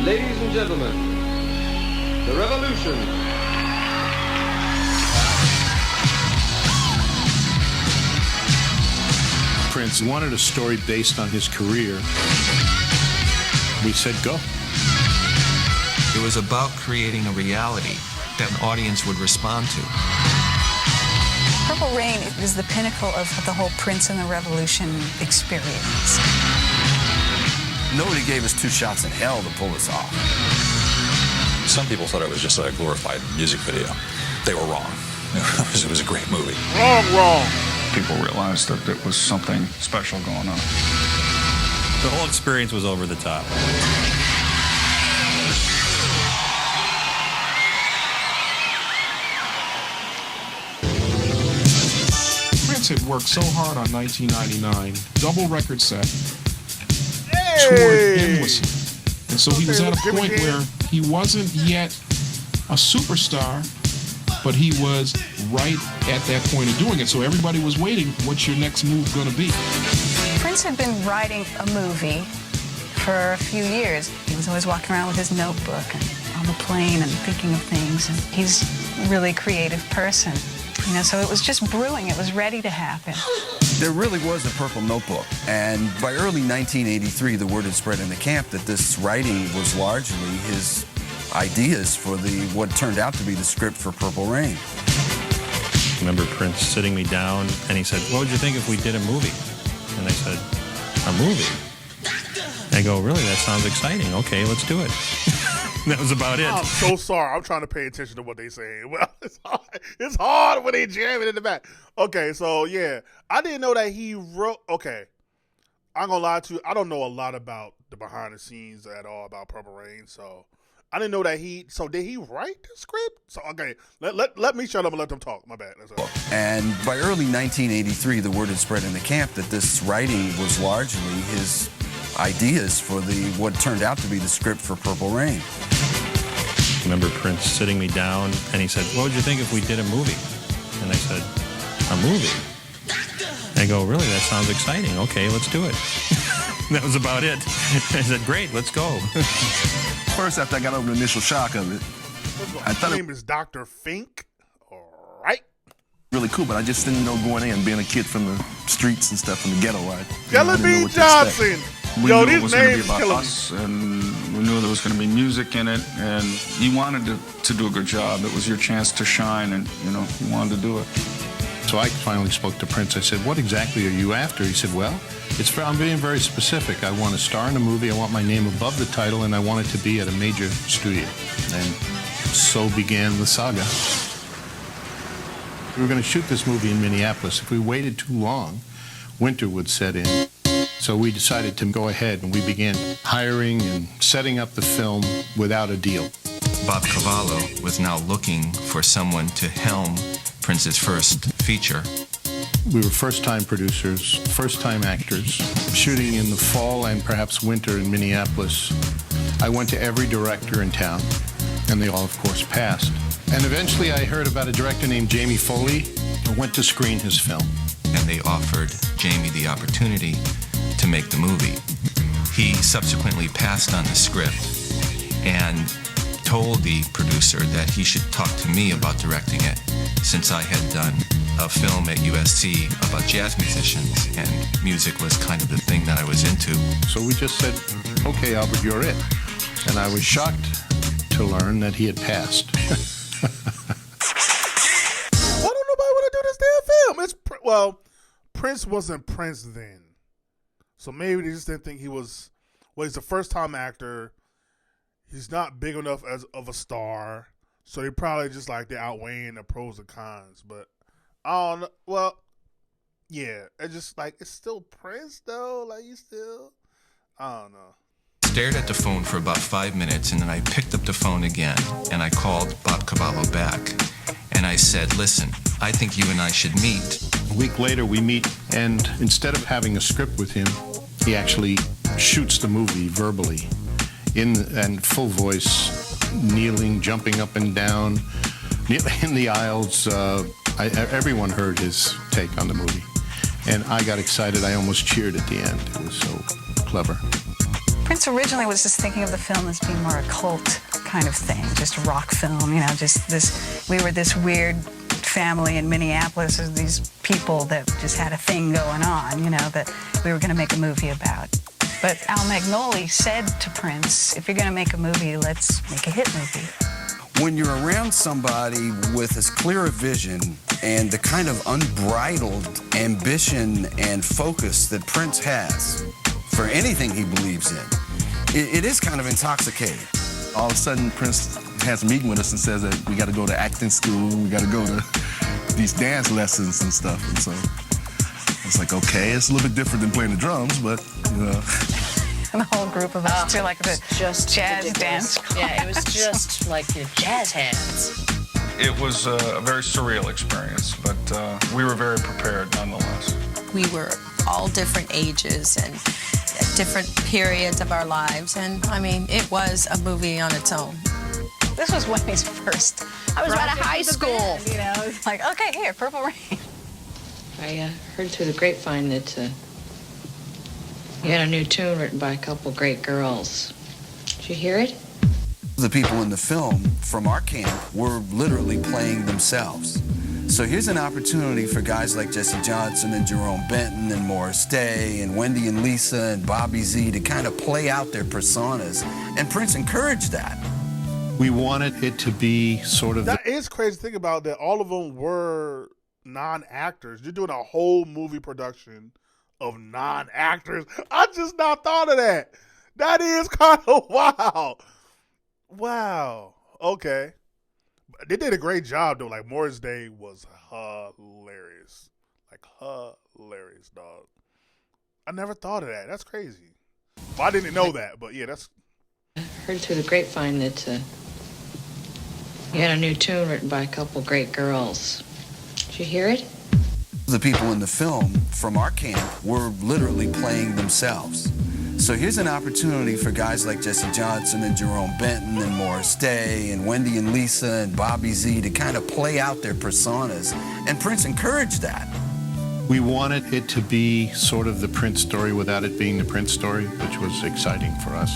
Ladies and gentlemen, the revolution. Prince wanted a story based on his career. We said go. It was about creating a reality that an audience would respond to. Purple Rain is the pinnacle of the whole Prince and the Revolution experience. Nobody gave us two shots in hell to pull this off. Some people thought it was just a glorified music video. They were wrong. It was a great movie. Wrong. People realized that there was something special going on. The whole experience was over the top. Prince had worked so hard on 1999, double record set, toured endlessly. And so he was at a point where he wasn't yet a superstar, but he was right at that point of doing it. So everybody was waiting, what's your next move going to be? Prince had been writing a movie for a few years. He was always walking around with his notebook and on the plane and thinking of things. And he's a really creative person. You know, so it was just brewing. It was ready to happen. There really was a Purple Notebook, and by early 1983, the word had spread in the camp that this writing was largely his ideas for what turned out to be the script for Purple Rain. I remember Prince sitting me down, and he said, "What would you think if we did a movie?" And I said, "A movie?" I go, "Really? That sounds exciting. Okay, let's do it." That was about it. I'm so sorry. I'm trying to pay attention to what they say. Well, it's hard when they jam it in the back. Okay, so yeah, I didn't know that he wrote. Okay, I'm gonna lie to you. I don't know a lot about the behind the scenes at all about Purple Rain, so I didn't know that he. So did he write the script? So okay, let me shut up and let them talk. My bad. That's all. And by early 1983, the word had spread in the camp that this writing was largely his ideas for what turned out to be the script for Purple Rain. I remember Prince sitting me down, and he said, "What would you think if we did a movie?" And I said, "A movie?" I go, "Really? That sounds exciting. Okay, let's do it." That was about it. I said, "Great, let's go." First, after I got over the initial shock of it, I thought his name is Dr. Fink. All right. Really cool, but I just didn't know going in, being a kid from the streets and stuff, from the ghetto. Jelly Bean Johnson. We Yo, knew it these was going to names be about killing us, and we knew there was going to be music in it, and you wanted to do a good job. It was your chance to shine, and you wanted to do it. So I finally spoke to Prince. I said, "What exactly are you after?" He said, "Well, I'm being very specific. I want to star in a movie. I want my name above the title, and I want it to be at a major studio." And so began the saga. We were going to shoot this movie in Minneapolis. If we waited too long, winter would set in. So we decided to go ahead, and we began hiring and setting up the film without a deal. Bob Cavallo was now looking for someone to helm Prince's first feature. We were first-time producers, first-time actors, shooting in the fall and perhaps winter in Minneapolis. I went to every director in town, and they all, of course, passed. And eventually I heard about a director named Jamie Foley. I went to screen his film. And they offered Jamie the opportunity to make the movie. He subsequently passed on the script and told the producer that he should talk to me about directing it, since I had done a film at USC about jazz musicians, and music was kind of the thing that I was into. So we just said, "Okay, Albert, you're it." And I was shocked to learn that he had passed. Why don't nobody want to do this damn film? Well, Prince wasn't Prince then. So maybe they just didn't think he was. Well, he's a first-time actor. He's not big enough of a star. So they probably just they're outweighing the pros and cons. But I don't know. Well, yeah. It's just it's still Prince though. You still. I don't know. Stared at the phone for about 5 minutes, and then I picked up the phone again, and I called Bob Cavallo back. And I said, "Listen, I think you and I should meet." A week later, we meet, and instead of having a script with him, he actually shoots the movie verbally, and full voice, kneeling, jumping up and down, in the aisles. Everyone heard his take on the movie, and I got excited. I almost cheered at the end. It was so clever. Prince originally was just thinking of the film as being more a cult kind of thing, just a rock film, you know, just this, we were this weird family in Minneapolis, of these people that just had a thing going on, you know, that we were going to make a movie about. But Al Magnoli said to Prince, if you're going to make a movie, let's make a hit movie. When you're around somebody with as clear a vision and the kind of unbridled ambition and focus that Prince has for anything he believes in, it is kind of intoxicating. All of a sudden, Prince has a meeting with us and says that we got to go to acting school, we got to go to these dance lessons and stuff. And so it's like, okay, it's a little bit different than playing the drums, but, you know. And the whole group of us do like the just jazz ridiculous. dance. Yeah, it was just like your jazz hands. It was a very surreal experience, but we were very prepared nonetheless. We were all different ages and at different periods of our lives, and I mean, it was a movie on its own. This was Wendy's first. I was right out of project high with the school. band, you know, it's like, okay, here, Purple Rain. I heard through the grapevine that you had a new tune written by a couple great girls. Did you hear it? The people in the film from our camp were literally playing themselves. So here's an opportunity for guys like Jesse Johnson and Jerome Benton and Morris Day and Wendy and Lisa and Bobby Z to kind of play out their personas. And Prince encouraged that. We wanted it to be sort of That is crazy to think about, that all of them were non-actors. You're doing a whole movie production of non-actors. I just not thought of that. That is kind of wild. Wow. Okay. They did a great job, though. Like, Morris Day was hilarious. Like, hilarious, dog. I never thought of that. That's crazy. Well, I didn't know that, but yeah, that's... I heard through the grapevine that you had a new tune written by a couple great girls. Did you hear it? The people in the film from our camp were literally playing themselves. So here's an opportunity for guys like Jesse Johnson and Jerome Benton and Morris Day and Wendy and Lisa and Bobby Z to kind of play out their personas. And Prince encouraged that. We wanted it to be sort of the Prince story without it being the Prince story, which was exciting for us.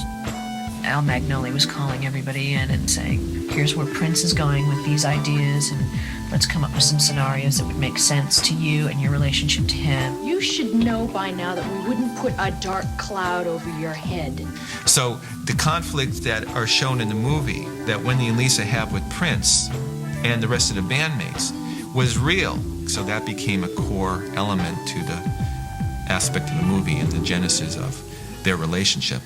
Al Magnoli was calling everybody in and saying, here's where Prince is going with these ideas, and let's come up with some scenarios that would make sense to you and your relationship to him. You should know by now that we wouldn't put a dark cloud over your head. So the conflicts that are shown in the movie that Wendy and Lisa have with Prince and the rest of the bandmates was real. So that became a core element to the aspect of the movie and the genesis of their relationship.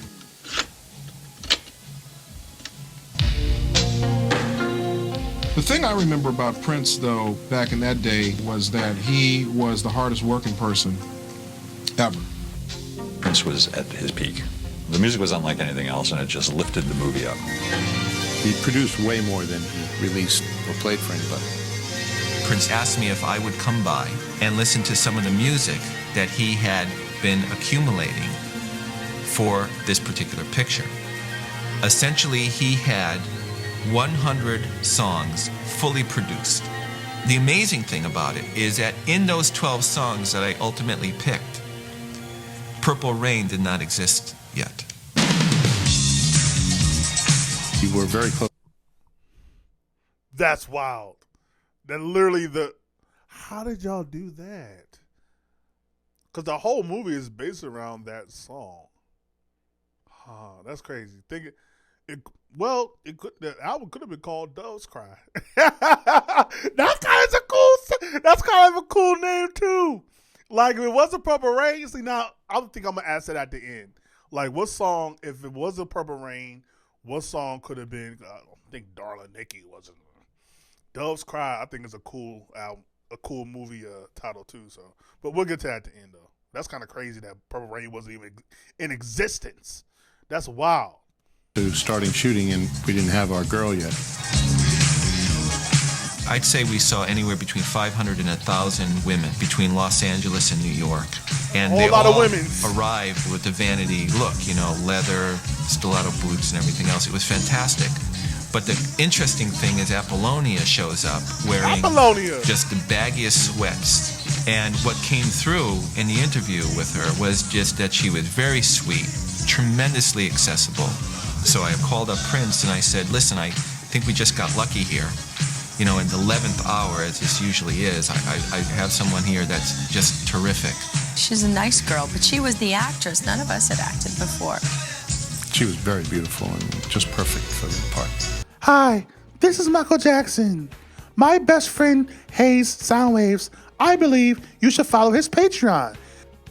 The thing I remember about Prince, though, back in that day, was that he was the hardest working person ever. Prince was at his peak. The music was unlike anything else, and it just lifted the movie up. He produced way more than he released or played for anybody. Prince asked me if I would come by and listen to some of the music that he had been accumulating for this particular picture. Essentially, he had 100 songs fully produced. The amazing thing about it is that in those 12 songs that I ultimately picked, Purple Rain did not exist yet. You were very close. That's wild. That literally how did y'all do that? Because the whole movie is based around that song. That's crazy. The album could have been called Dove's Cry. That's kind of a cool name too. Like, if it wasn't Purple Rain, see, now I think I'm gonna ask it at the end. Like, what song? If it wasn't Purple Rain, what song could have been? I don't think Darling Nikki wasn't. Dove's Cry, I think, is a cool album, a cool movie title too. So, but we'll get to that at the end though. That's kind of crazy that Purple Rain wasn't even in existence. That's wild. To starting shooting, and we didn't have our girl yet. I'd say we saw anywhere between 500 and 1,000 women between Los Angeles and New York. And they all arrived with the vanity look, leather, stiletto boots and everything else. It was fantastic. But the interesting thing is Apollonia shows up wearing just the baggiest sweats. And what came through in the interview with her was just that she was very sweet, tremendously accessible. So I called up Prince and I said, listen, I think we just got lucky here. You know, in the 11th hour, as this usually is, I have someone here that's just terrific. She's a nice girl, but she was the actress. None of us had acted before. She was very beautiful and just perfect for the part. Hi, this is Michael Jackson. My best friend Hayes Soundwaves. I believe you should follow his Patreon.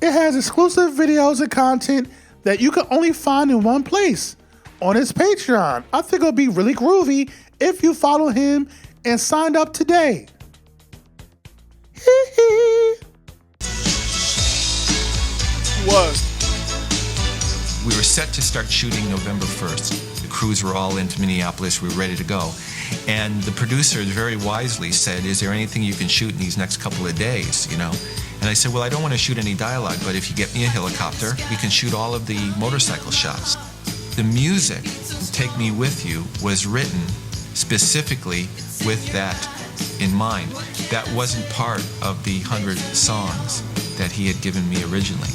It has exclusive videos and content that you can only find in one place, on his Patreon. I think it'll be really groovy if you follow him and signed up today. What? We were set to start shooting November 1st. The crews were all into Minneapolis. We were ready to go. And the producers very wisely said, is there anything you can shoot in these next couple of days, you know? And I said, well, I don't want to shoot any dialogue, but if you get me a helicopter, we can shoot all of the motorcycle shots. The music, Take Me With You, was written specifically with that in mind. That wasn't part of the 100 songs that he had given me originally.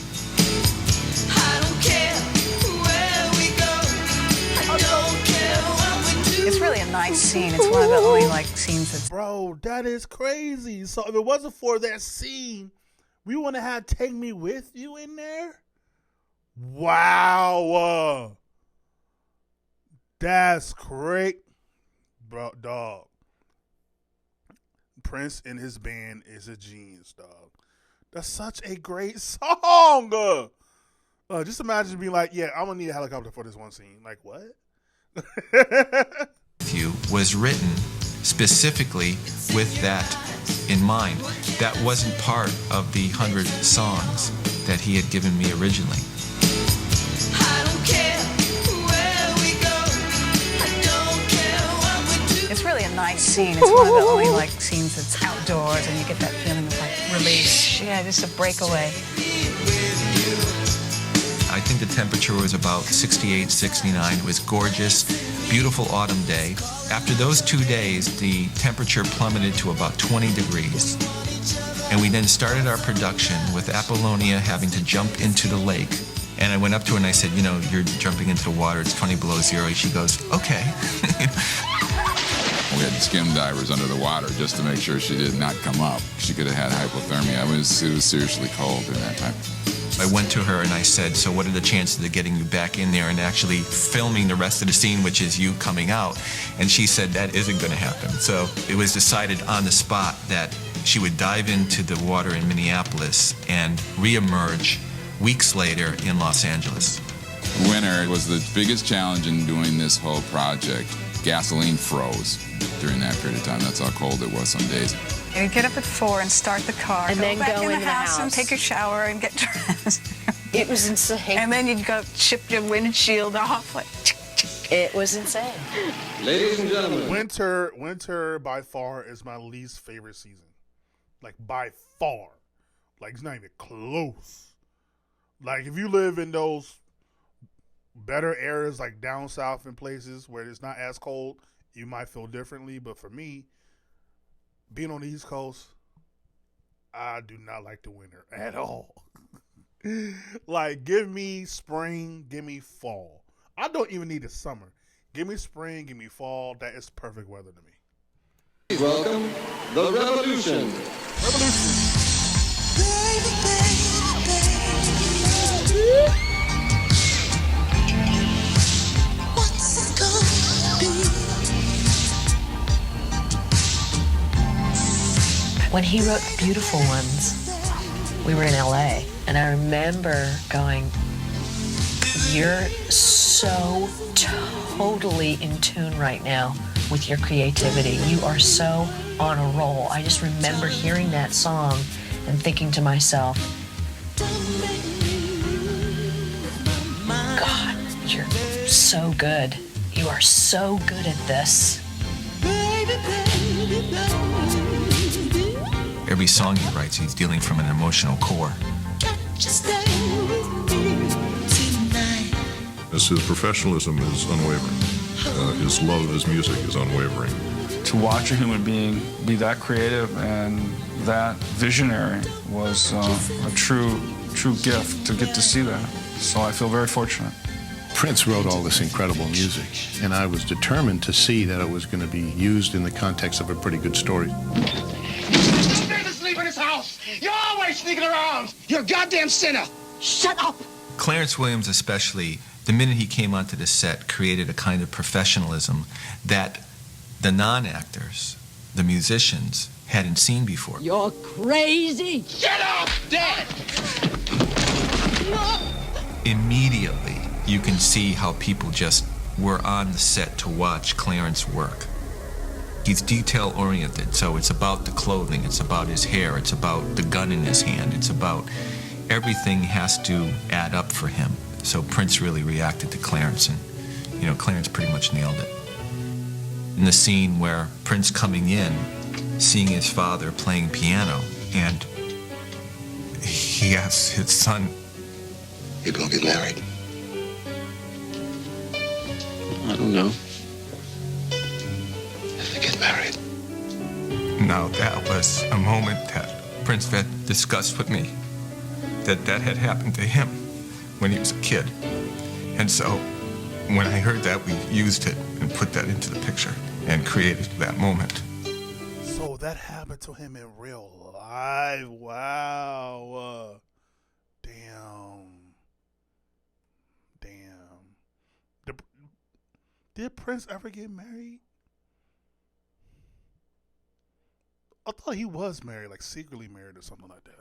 It's really a nice scene. It's one of the only scenes that's... Bro, that is crazy. So if it wasn't for that scene, we wouldn't have had Take Me With You in there? Wow. That's great. Bro, dog. Prince and his band is a genius, dog. That's such a great song. Just imagine being like, yeah, I'm going to need a helicopter for this one scene. Like, what? You was written specifically with that in mind. That wasn't part of the 100 songs that he had given me originally. It's really a nice scene. It's one of the only scenes that's outdoors and you get that feeling of release. Yeah, just a breakaway. I think the temperature was about 68, 69. It was gorgeous, beautiful autumn day. After those 2 days, the temperature plummeted to about 20 degrees. And we then started our production with Apollonia having to jump into the lake. And I went up to her and I said, you know, you're jumping into the water, it's 20 below zero. She goes, okay. We had skim divers under the water just to make sure she did not come up. She could have had hypothermia. It was seriously cold during that time. I went to her and I said, so what are the chances of getting you back in there and actually filming the rest of the scene, which is you coming out? And she said that isn't going to happen. So it was decided on the spot that she would dive into the water in Minneapolis and reemerge weeks later in Los Angeles. Winter was the biggest challenge in doing this whole project. Gasoline froze during that period of time. That's how cold it was some days. And you get up at 4 and start the car, And go then back go in the into the house and house. take a shower and get dressed. It was insane. And then you'd go chip your windshield off. It was insane. Ladies and gentlemen. Winter by far is my least favorite season. Like, by far. Like, it's not even close. Like, if you live in those better areas, like down south in places where it's not as cold, you might feel differently. But for me, being on the East Coast, I do not like the winter at all. Like, give me spring, give me fall. I don't even need the summer. Give me spring, give me fall. That is perfect weather to me. Welcome, The Revolution. When he wrote The Beautiful Ones, we were in LA, and I remember going, you're so totally in tune right now with your creativity. You are so on a roll. I just remember hearing that song and thinking to myself, God, you're so good. You are so good at this. Every song he writes, he's dealing from an emotional core. His professionalism is unwavering. His love of his music is unwavering. To watch a human being be that creative and that visionary was a true true gift to get to see that. So I feel very fortunate. Prince wrote all this incredible music, and I was determined to see that it was going to be used in the context of a pretty good story. You're to sleep in this house. You're always sneaking around. You're a goddamn sinner. Shut up. Clarence Williams especially, the minute he came onto the set, created a kind of professionalism that the non-actors, the musicians, hadn't seen before. You're crazy. Shut up, Dad. Immediately, you can see how people just were on the set to watch Clarence work. He's detail-oriented, so it's about the clothing, it's about his hair, it's about the gun in his hand, it's about everything has to add up for him. So Prince really reacted to Clarence, and, you know, Clarence pretty much nailed it. In the scene where Prince coming in, seeing his father playing piano, and he asks his son, "You gonna get married?" I don't know. If they get married. Now that was a moment that Prince had discussed with me, that had happened to him when he was a kid. And so when I heard that, we used it and put that into the picture and created that moment. So that happened to him in real life. Wow. Damn. Did Prince ever get married? I thought he was married, like secretly married or something like that.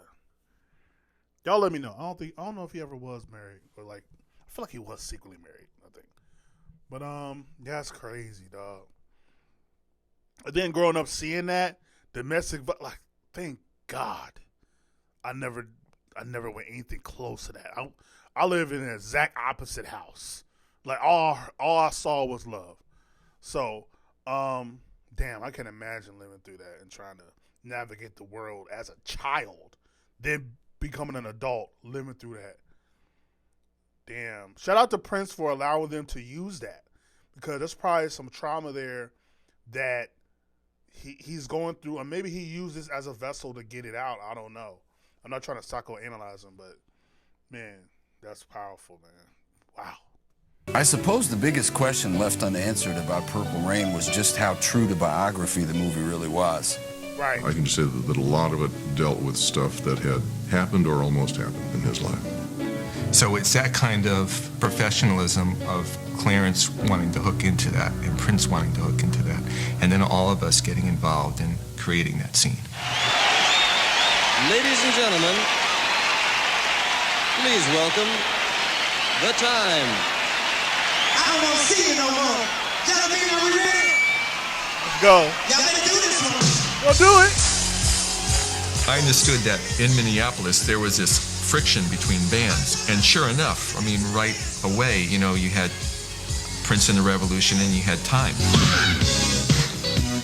Y'all let me know. I don't know if he ever was married, or like I feel like he was secretly married, I think. But yeah, it's crazy, dog. And then growing up seeing that domestic, like, thank God, I never went anything close to that. I live in an exact opposite house. Like all I saw was love. So, damn, I can imagine living through that and trying to navigate the world as a child, then becoming an adult, living through that. Damn. Shout out to Prince for allowing them to use that, because there's probably some trauma there that he's going through, and maybe he used this as a vessel to get it out. I don't know. I'm not trying to psychoanalyze him, but man, that's powerful, man. Wow. I suppose the biggest question left unanswered about Purple Rain was just how true to biography the movie really was. Right. I can just say that a lot of it dealt with stuff that had happened or almost happened in his life. So it's that kind of professionalism of Clarence wanting to hook into that and Prince wanting to hook into that, and then all of us getting involved in creating that scene. Ladies and gentlemen, please welcome The Time. I don't want to see you no more. Gentlemen, are we ready? Let's go. Y'all better do this one. Go do it. I understood that in Minneapolis there was this friction between bands, and sure enough, I mean, right away, you know, you had Prince and the Revolution and you had Time.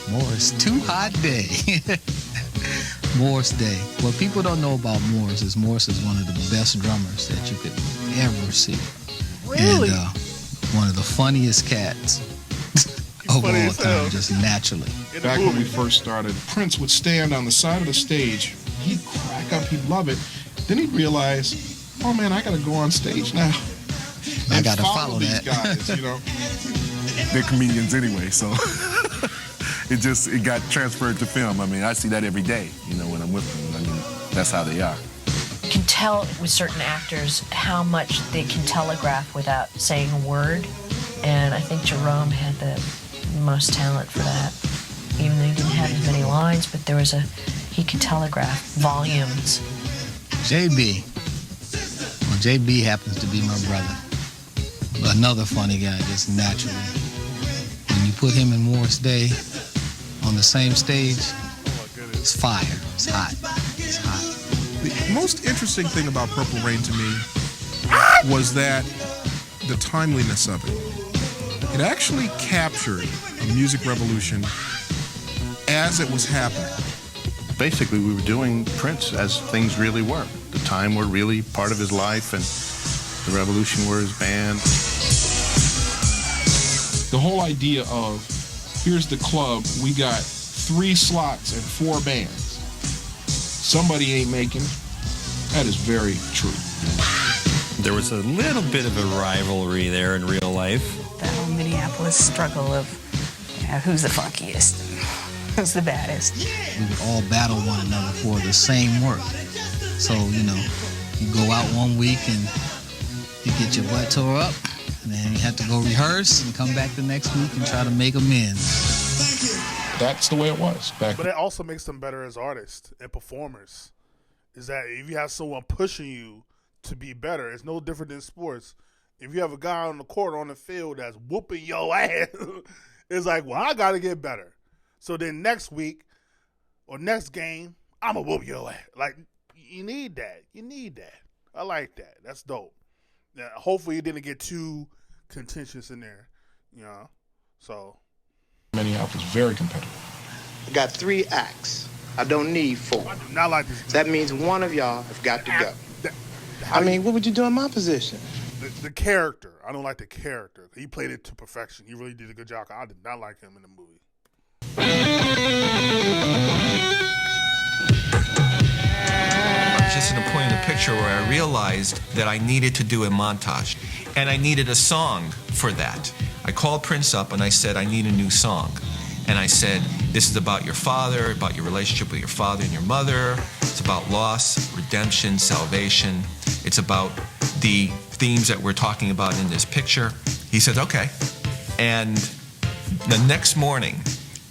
Morris, Too Hot Day. Morris Day. What people don't know about Morris is one of the best drummers that you could ever see. Really? And one of the funniest cats of all time, just naturally. Back when we first started, Prince would stand on the side of the stage. He'd crack up, he'd love it. Then he'd realize, oh man, I gotta go on stage now. I gotta follow these that. guys, you know. They're comedians anyway, so it got transferred to film. I mean, I see that every day, you know, when I'm with them. I mean, that's how they are. You can tell with certain actors how much they can telegraph without saying a word, and I think Jerome had the most talent for that. Even though he didn't have as many lines, but he could telegraph volumes. JB. Well, JB happens to be my brother. Another funny guy, just naturally. When you put him and Morris Day on the same stage, it's fire. It's hot. It's hot. The most interesting thing about Purple Rain to me was that the timeliness of it. It actually captured a music revolution as it was happening. Basically, we were doing Prince as things really were. The Time were really part of his life, and the Revolution were his band. The whole idea of, here's the club, we got 3 slots and 4 bands. Somebody ain't making, That is very true. There was a little bit of a rivalry there in real life. That whole Minneapolis struggle of who's the funkiest, who's the baddest. We would all battle one another for the same work. So, you go out one week and you get your butt tore up, and then you have to go rehearse and come back the next week and try to make amends. That's the way it was back. But it also makes them better as artists and performers. Is that if you have someone pushing you to be better, it's no different than sports. If you have a guy on the court or on the field that's whooping your ass, it's like, well, I got to get better. So then next week or next game, I'm going to whoop your ass. Like, you need that. You need that. I like that. That's dope. Now, hopefully it didn't get too contentious in there, So. Minneapolis, very competitive. I got 3 acts. I don't need 4. I do not like this. That means one of y'all have got to go. What would you do in my position? The character. I don't like the character. He played it to perfection. He really did a good job. I did not like him in the movie. I was just in a point in the picture where I realized that I needed to do a montage, and I needed a song for that. I called Prince up and I said, I need a new song. And I said, this is about your father, about your relationship with your father and your mother. It's about loss, redemption, salvation. It's about the themes that we're talking about in this picture. He said, okay. And the next morning,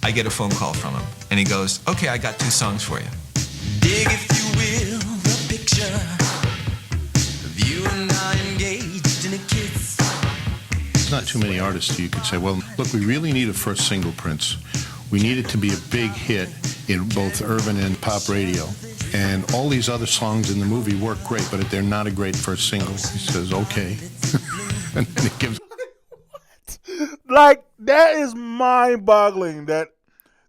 I get a phone call from him. And he goes, okay, I got 2 songs for you. Dig, if you will, the picture of you and I engaged in a kiss. There's not too many artists you could say, well, look, we really need a first single, Prince. We need it to be a big hit in both urban and pop radio. And all these other songs in the movie work great, but they're not a great first single. He says, okay. And then he gives... What? Like, that is mind-boggling. That,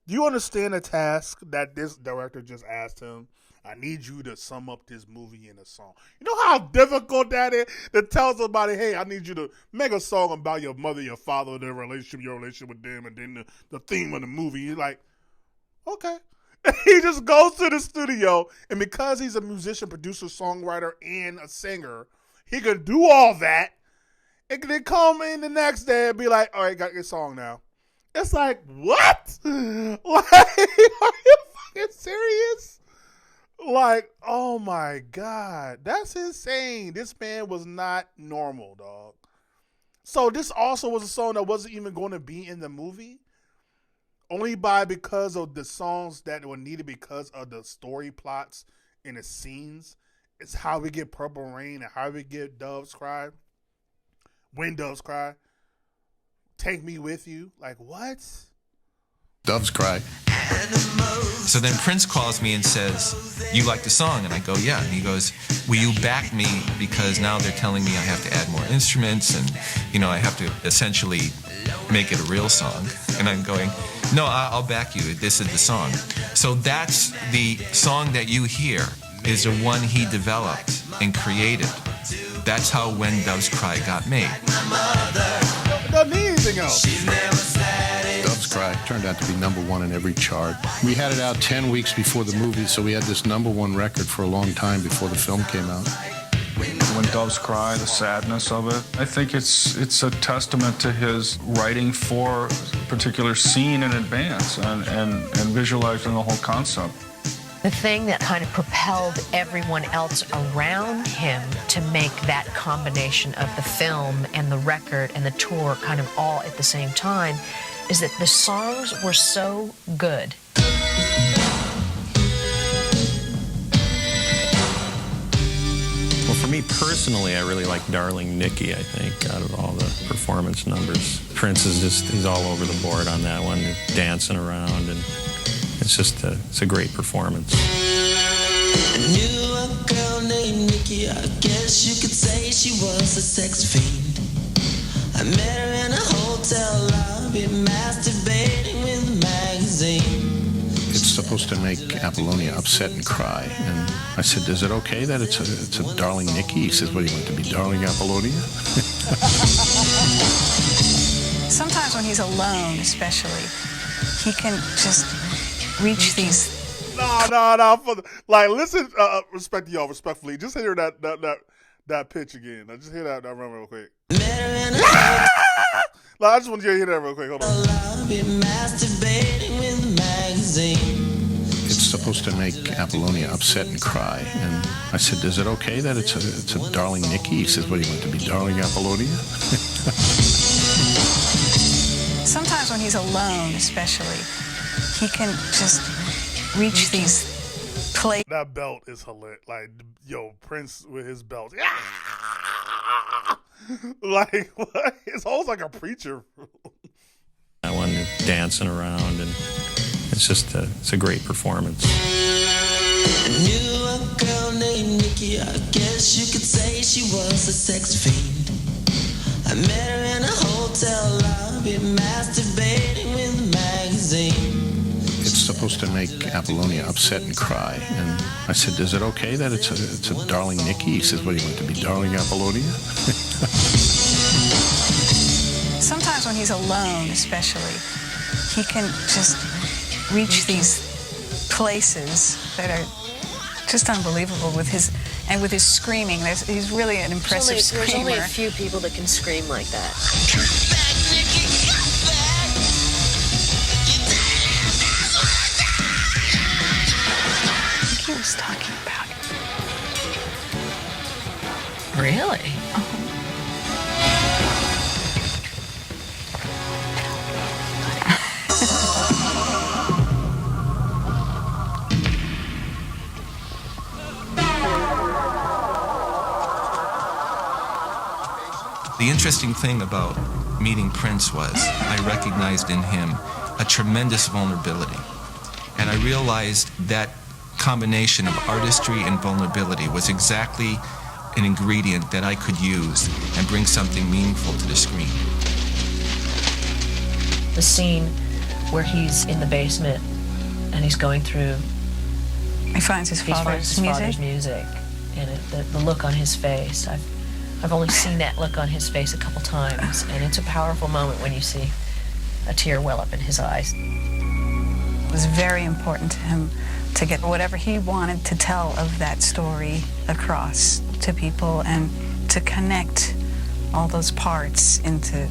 do you understand the task that this director just asked him? I need you to sum up this movie in a song. You know how difficult that is to tell somebody, hey, I need you to make a song about your mother, your father, their relationship, your relationship with them, and then the theme of the movie. You're like, okay. He just goes to the studio, and because he's a musician, producer, songwriter, and a singer, he can do all that, and then come in the next day and be like, all right, got your song now. It's like, what? Like, are you fucking serious? Like, oh my God, that's insane. This man was not normal, dog. So this also was a song that wasn't even going to be in the movie, only because of the songs that were needed because of the story plots and the scenes. It's how we get Purple Rain and how we get Doves Cry, When Doves Cry, Take Me With You. Like, what? Doves Cry. So then Prince calls me and says, you like the song? And I go, yeah. And he goes, will you back me? Because now they're telling me I have to add more instruments and, I have to essentially make it a real song. And I'm going, no, I'll back you. This is the song. So that's the song that you hear is the one he developed and created. That's how When Doves Cry got made. It doesn't need anything else. Doves Cry turned out to be #1 in every chart. We had it out 10 weeks before the movie, so we had this #1 record for a long time before the film came out. When Doves Cry, the sadness of it, I think it's a testament to his writing for a particular scene in advance and visualizing the whole concept. The thing that kind of propelled everyone else around him to make that combination of the film and the record and the tour kind of all at the same time is that the songs were so good. Well, for me personally, I really like Darling Nikki, I think, out of all the performance numbers. Prince is he's all over the board on that one, dancing around, and it's a great performance. I knew a girl named Nikki, I guess you could say she was a sex fiend. I met her in a hotel lobby, masturbating with a magazine. It's supposed to make Apollonia upset and cry. And I said, is it okay that it's a Darling Nikki? He says, what do you want to be, Darling Apollonia? Sometimes when he's alone, especially, he can just reach these No. Like, listen, respect to y'all respectfully. Just hear that pitch again. I just hear that run real quick. Like, I just want you to hear that real quick. Hold on. It's supposed to make Apollonia upset and cry. And I said, is it okay that it's a darling Nikki? He says, what, do you want to be darling Apollonia? Sometimes when he's alone, especially, he can just reach these places. That belt is hilarious. Like, yo, Prince with his belt. Like, what? It's almost like a preacher. I wanted dancing around, and it's just it's a great performance. I knew a girl named Nikki. I guess you could say she was a sex fiend. I met her in a hotel lobby, masturbating with a magazine. It's supposed to make Apollonia upset and cry. And I said, is it okay that it's a darling Nikki? He says, what, do you want to be darling Apollonia? Sometimes when he's alone, especially, he can just reach these places that are just unbelievable with his screaming. He's really an impressive screamer. There's only a few people that can scream like that. He was talking about it. Really? The interesting thing about meeting Prince was I recognized in him a tremendous vulnerability. And I realized that combination of artistry and vulnerability was exactly an ingredient that I could use and bring something meaningful to the screen. The scene where he's in the basement and he's going through... He finds his father's music. And the look on his face. I've only seen that look on his face a couple times, and it's a powerful moment when you see a tear well up in his eyes. It was very important to him to get whatever he wanted to tell of that story across to people and to connect all those parts into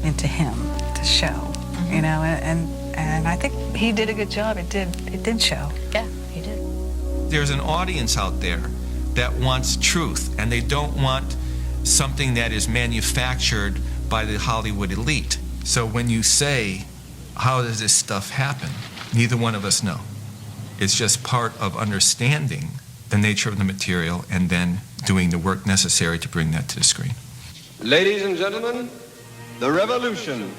him to show, you know, and I think he did a good job. It did show. Yeah, he did. There's an audience out there that wants truth, and they don't want something that is manufactured by the Hollywood elite. So when you say, how does this stuff happen? Neither one of us know. It's just part of understanding the nature of the material and then doing the work necessary to bring that to the screen. Ladies and gentlemen, the revolution.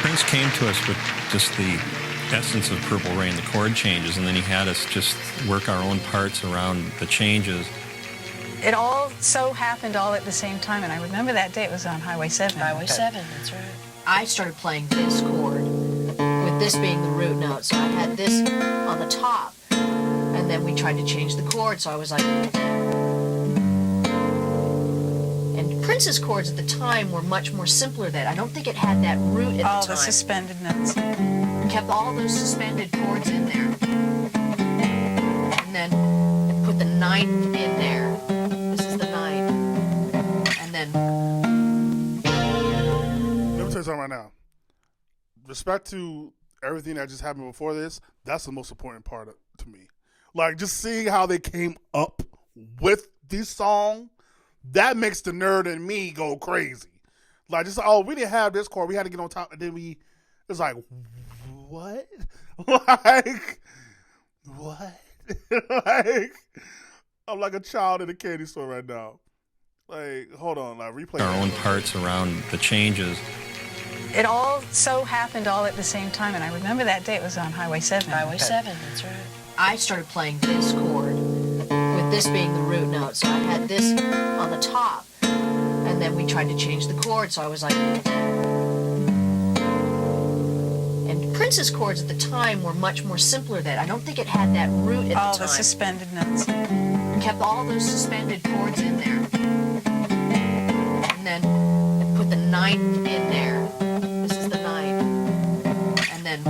Prince came to us with just the essence of Purple Rain, the chord changes, and then he had us just work our own parts around the changes. It all so happened all at the same time, and I remember that day. It was on Highway 7. Highway 7, that's right. I started playing this chord, with this being the root note, so I had this on the top, and then we tried to change the chord, so I was like... And Prince's chords at the time were much more simpler then. I don't think it had that root at the time. All the suspended notes. Kept all those suspended chords in there. And then put the ninth in there. This is the ninth. And then... Let me tell you something right now. Respect to everything that just happened before this, that's the most important part to me. Like, just seeing how they came up with this song, that makes the nerd in me go crazy. Like, just, oh, we didn't have this chord, we had to get on top, and then it's like, what? Like, what? Like, I'm like a child in a candy store right now. Like, hold on, like, replay. Our own parts around the changes. It all so happened all at the same time, and I remember that day. It was on Highway 7. Highway 7, that's right. I started playing this chord, with this being the root note, so I had this on the top, and then we tried to change the chord, so I was like... And Prince's chords at the time were much more simpler then. I don't think it had that root at the time. All the suspended notes. Kept all those suspended chords in there. And then put the ninth in there. This is the ninth. And then...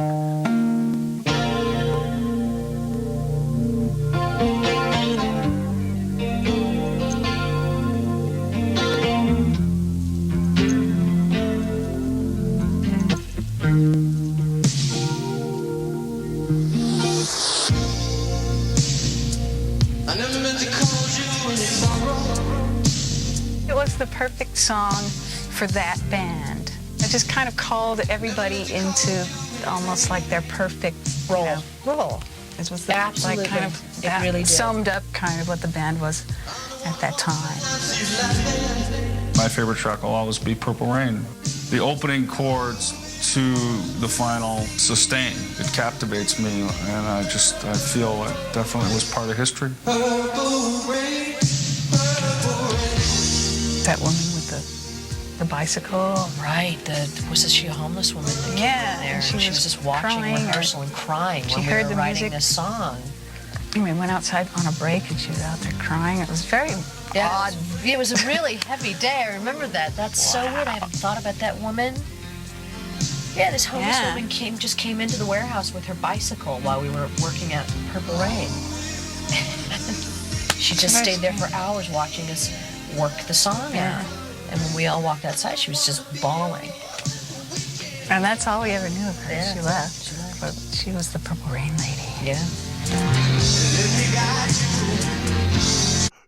song for that band. It just kind of called everybody into almost like their perfect role. It was the, Absolutely. like kind of It that really did. summed up kind of what the band was at that time. My favorite track will always be Purple Rain. The opening chords to the final sustain, it captivates me, and I feel it definitely was part of history. That woman with the bicycle. Right, was she a homeless woman that Yeah, came in there? she She was was just watching crying or- rehearsal and crying She when we heard were the writing music. this song. We went outside on a break and she was out there crying. It was very odd. It was a really heavy day. I remember that. That's so weird. I haven't thought about that woman. Yeah, this homeless woman just came into the warehouse with her bicycle while we were working at Purple Rain. She just stayed there for hours watching us work the song out. And when we all walked outside, she was just bawling. And that's all we ever knew of her. Yeah. She left. But she was the Purple Rain lady. Yeah.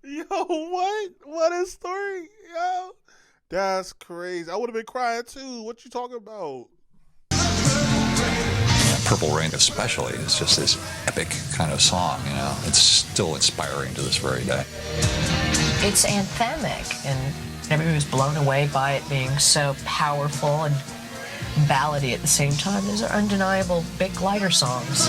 Yo, what? What a story, yo. That's crazy. I would have been crying too. What you talking about? Purple Rain especially is just this epic kind of song, you know. It's still inspiring to this very day. It's anthemic, and everybody was blown away by it being so powerful and ballady at the same time. Those are undeniable big lighter songs.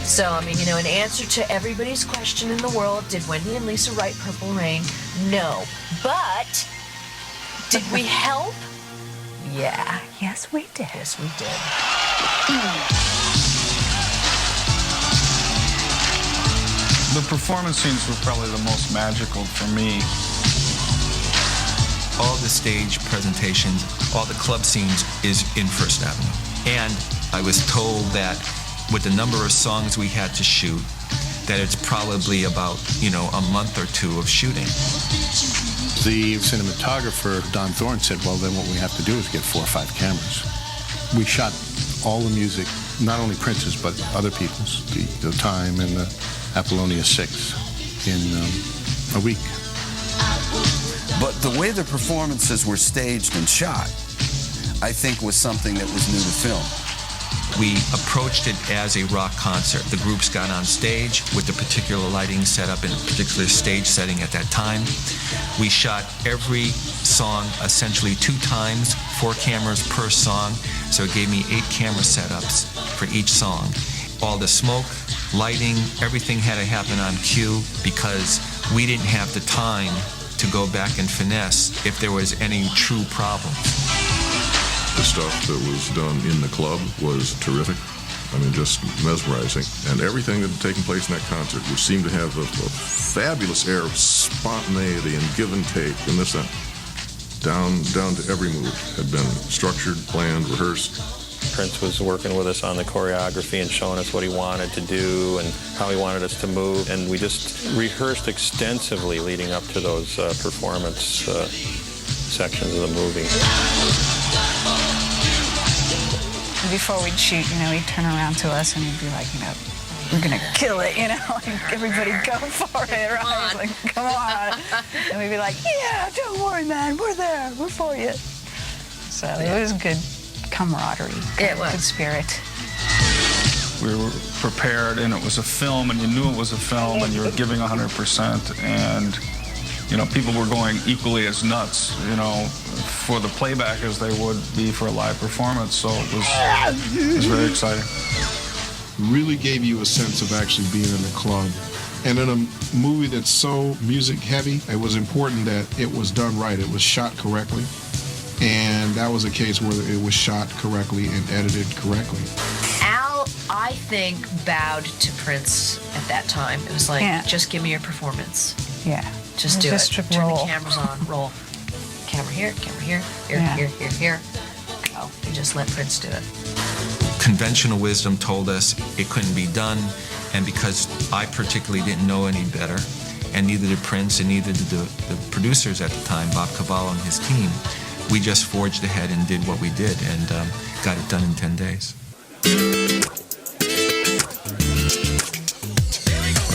So, I mean, in answer to everybody's question in the world, did Wendy and Lisa write Purple Rain? No. But did we help? Yeah. Yes, we did. Yes, we did. The performance scenes were probably the most magical for me. All the stage presentations, all the club scenes is in First Avenue. And I was told that with the number of songs we had to shoot, that it's probably about, a month or two of shooting. The cinematographer, Don Thorne, said, well, then what we have to do is get 4 or 5 cameras. We shot all the music, not only Prince's, but other people's, the Time and the Apollonia 6, in a week. But the way the performances were staged and shot, I think was something that was new to film. We approached it as a rock concert. The groups got on stage with the particular lighting set up in a particular stage setting at that time. We shot every song essentially 2 times, 4 cameras per song, so it gave me 8 camera setups for each song. All the smoke, lighting, everything had to happen on cue because we didn't have the time to go back and finesse if there was any true problem. The stuff that was done in the club was terrific. I mean, just mesmerizing. And everything that had taken place in that concert, which seemed to have a fabulous air of spontaneity and give and take, and this, that, down to every move, had been structured, planned, rehearsed. Prince was working with us on the choreography and showing us what he wanted to do and how he wanted us to move. And we just rehearsed extensively leading up to those performance sections of the movie. Before we'd shoot, he'd turn around to us and he'd be like, we're gonna kill it, like everybody go for it, right? Like, come on. And we'd be like, yeah, don't worry, man, we're there, we're for you. So it was good camaraderie, good spirit. We were prepared, and it was a film, and you knew it was a film, and you were giving 100%, and people were going equally as nuts, for the playback as they would be for a live performance. So it was very exciting. Really gave you a sense of actually being in the club. And in a movie that's so music heavy, it was important that it was done right. It was shot correctly. And that was a case where it was shot correctly and edited correctly. Al, I think, bowed to Prince at that time. It was like, just give me your performance. Yeah. Just do it. Turn the cameras on. Roll. Camera here, here, here. Go. And just let Prince do it. Conventional wisdom told us it couldn't be done, and because I particularly didn't know any better, and neither did Prince and neither did the producers at the time, Bob Cavallo and his team, we just forged ahead and did what we did and got it done in 10 days. I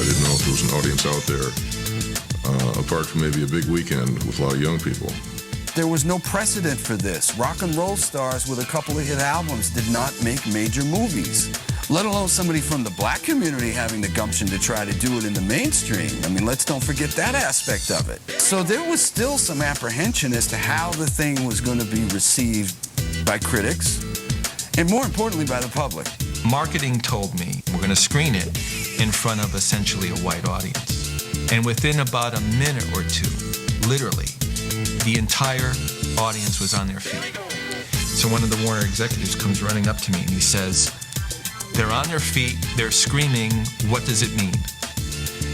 didn't know if there was an audience experience out there, apart from maybe a big weekend with a lot of young people. There was no precedent for this. Rock and roll stars with a couple of hit albums did not make major movies, let alone somebody from the black community having the gumption to try to do it in the mainstream. I mean, let's don't forget that aspect of it. So there was still some apprehension as to how the thing was going to be received by critics, and more importantly, by the public. Marketing told me we're going to screen it in front of essentially a white audience. And within about a minute or two, literally, the entire audience was on their feet. So one of the Warner executives comes running up to me and he says, they're on their feet, they're screaming, what does it mean?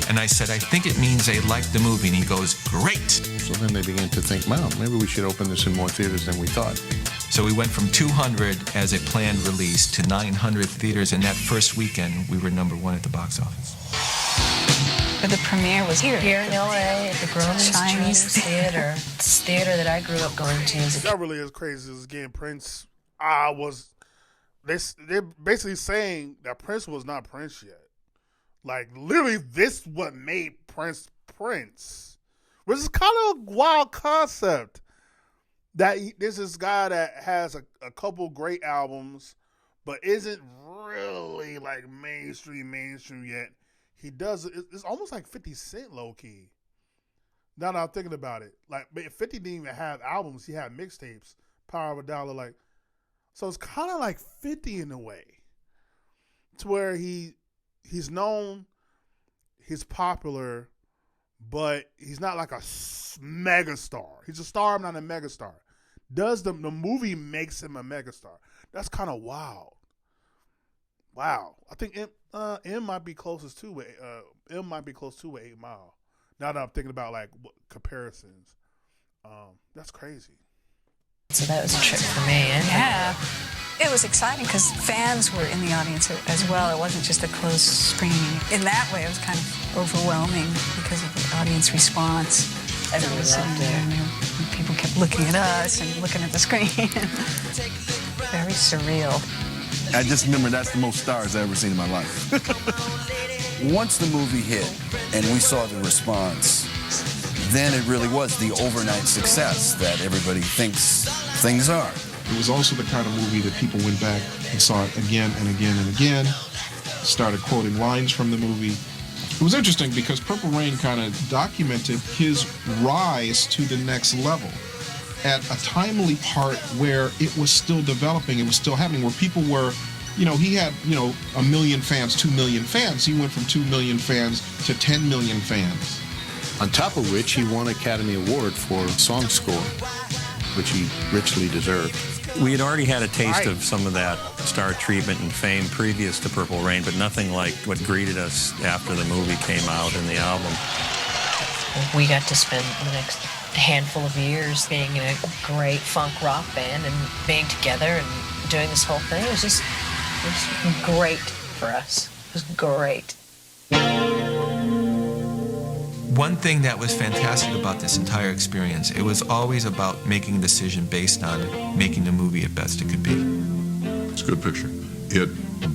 And I said, I think it means they liked the movie. And he goes, great. So then they began to think, wow, maybe we should open this in more theaters than we thought. So we went from 200 as a planned release to 900 theaters, and that first weekend we were #1 at the box office. But the premiere was here. Here in L.A. at the Groman's Chinese Theater. It's the theater that I grew up going to as a kid. That really is crazy. Is again, Prince. They're basically saying that Prince was not Prince yet. Like literally, this what made Prince Prince, which is kind of a wild concept. That this is guy that has a couple great albums, but isn't really like mainstream yet. He does it's almost like 50 Cent low key. Now that I'm thinking about it, like, but 50 didn't even have albums. He had mixtapes, Power of a Dollar, like. So it's kind of like 50 in a way, to where he's known, he's popular, but he's not like a megastar. He's a star, not a megastar. Does the movie makes him a megastar? That's kind of wild. Wow, I think M might be closest to it. M might be close to 8 Mile. Now that I'm thinking about like comparisons, that's crazy. So that was a trip for me. Yeah. It was exciting because fans were in the audience as well. It wasn't just a closed screening. In that way, it was kind of overwhelming because of the audience response. Everyone was sitting there and people kept looking at us and looking at the screen. Very surreal. I just remember that's the most stars I've ever seen in my life. Once the movie hit and we saw the response, then it really was the overnight success that everybody thinks things are. It was also the kind of movie that people went back and saw it again and again and again, started quoting lines from the movie. It was interesting because Purple Rain kind of documented his rise to the next level at a timely part where it was still developing, it was still happening, where people were, he had, 1 million fans, 2 million fans. He went from 2 million fans to 10 million fans. On top of which, he won Academy Award for song score, which he richly deserved. We had already had a taste of some of that star treatment and fame previous to Purple Rain, but nothing like what greeted us after the movie came out and the album. We got to spend the next handful of years being in a great funk rock band and being together and doing this whole thing. It was great for us. It was great. One thing that was fantastic about this entire experience, it was always about making a decision based on making the movie as best it could be. It's a good picture. It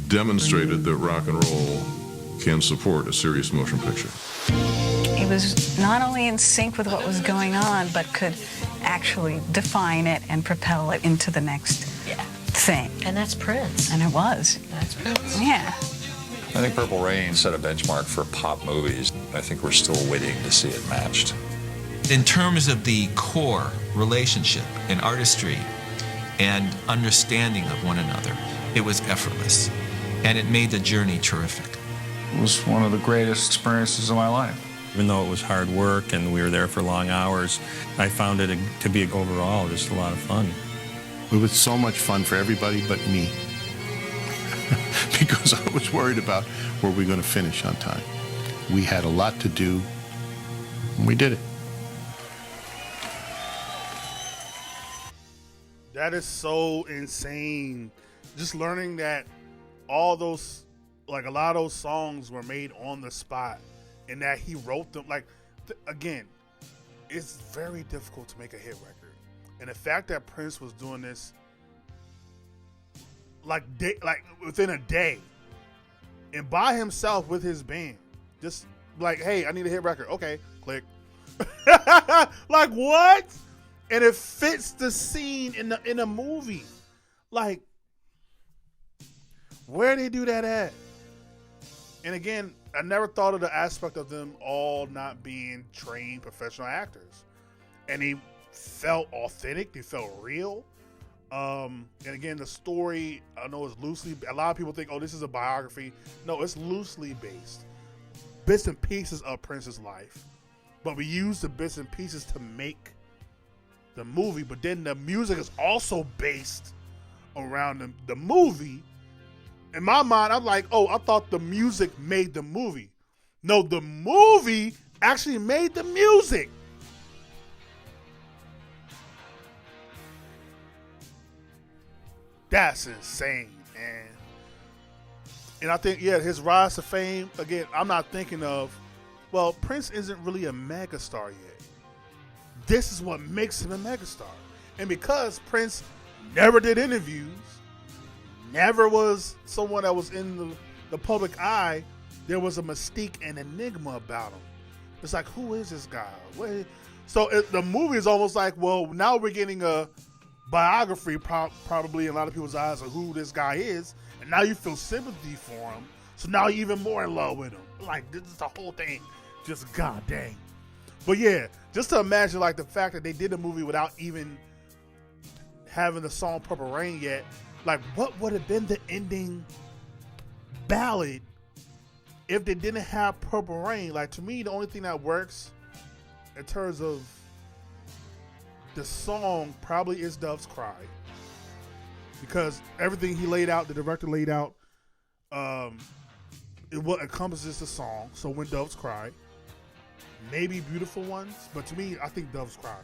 demonstrated that rock and roll can support a serious motion picture. He was not only in sync with what was going on, but could actually define it and propel it into the next thing. And that's Prince. And it was. That's Prince. Yeah. I think Purple Rain set a benchmark for pop movies. I think we're still waiting to see it matched. In terms of the core relationship and artistry and understanding of one another, it was effortless. And it made the journey terrific. It was one of the greatest experiences of my life. Even though it was hard work and we were there for long hours, I found it to be overall just a lot of fun. It was so much fun for everybody but me. Because I was worried about were we going to finish on time. We had a lot to do, and we did it. That is so insane. Just learning that all those, like a lot of those songs were made on the spot and that he wrote them. Like, again, it's very difficult to make a hit record. And the fact that Prince was doing this like within a day and by himself with his band, just like, hey, I need a hit record. Okay, click. Like, what? And it fits the scene in the movie. Like, where they do that at? And again, I never thought of the aspect of them all not being trained professional actors. And they felt authentic. They felt real. And again, the story, I know it's loosely, a lot of people think, oh, this is a biography. No, it's loosely based. Bits and pieces of Prince's life. But we use the bits and pieces to make the movie, but then the music is also based around the movie. In my mind, I'm like, oh, I thought the music made the movie. No, the movie actually made the music. That's insane, man. And I think, yeah, his rise to fame, again, I'm not thinking of, well, Prince isn't really a megastar yet. This is what makes him a megastar. And because Prince never did interviews, never was someone that was in the public eye, there was a mystique and enigma about him. It's like, who is this guy? So the movie is almost like, well, now we're getting a biography probably in a lot of people's eyes of who this guy is, and now you feel sympathy for him, so now you're even more in love with him. Like, this is the whole thing. Just god dang. But yeah, just to imagine like the fact that they did a movie without even having the song Purple Rain yet, like what would have been the ending ballad if they didn't have Purple Rain? Like, to me, the only thing that works in terms of the song probably is Dove's Cry, because everything he laid out, the director laid out, what encompasses the song. So when Doves Cry, maybe Beautiful Ones, but to me, I think Doves Cry.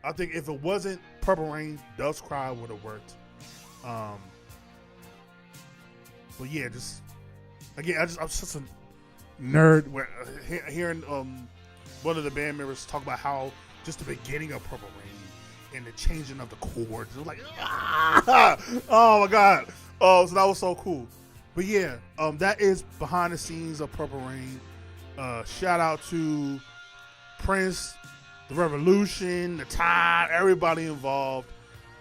I think if it wasn't Purple Rain, Doves Cry would have worked. But yeah, just again, I'm just a nerd. Hearing one of the band members talk about how just the beginning of Purple Rain and the changing of the chords, it was like, oh my god! Oh, so that was so cool. But yeah, that is behind the scenes of Purple Rain. Shout out to Prince, the Revolution, the Time, everybody involved.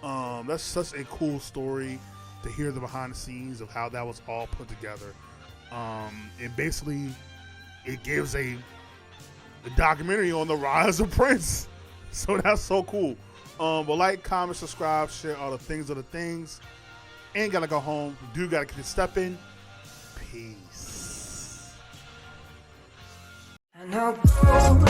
That's such a cool story to hear the behind the scenes of how that was all put together. And basically, it gives a documentary on the rise of Prince. So that's so cool. But like, comment, subscribe, share all the things of the things. Ain't gotta go home. Do gotta keep stepping. Peace. And I'll go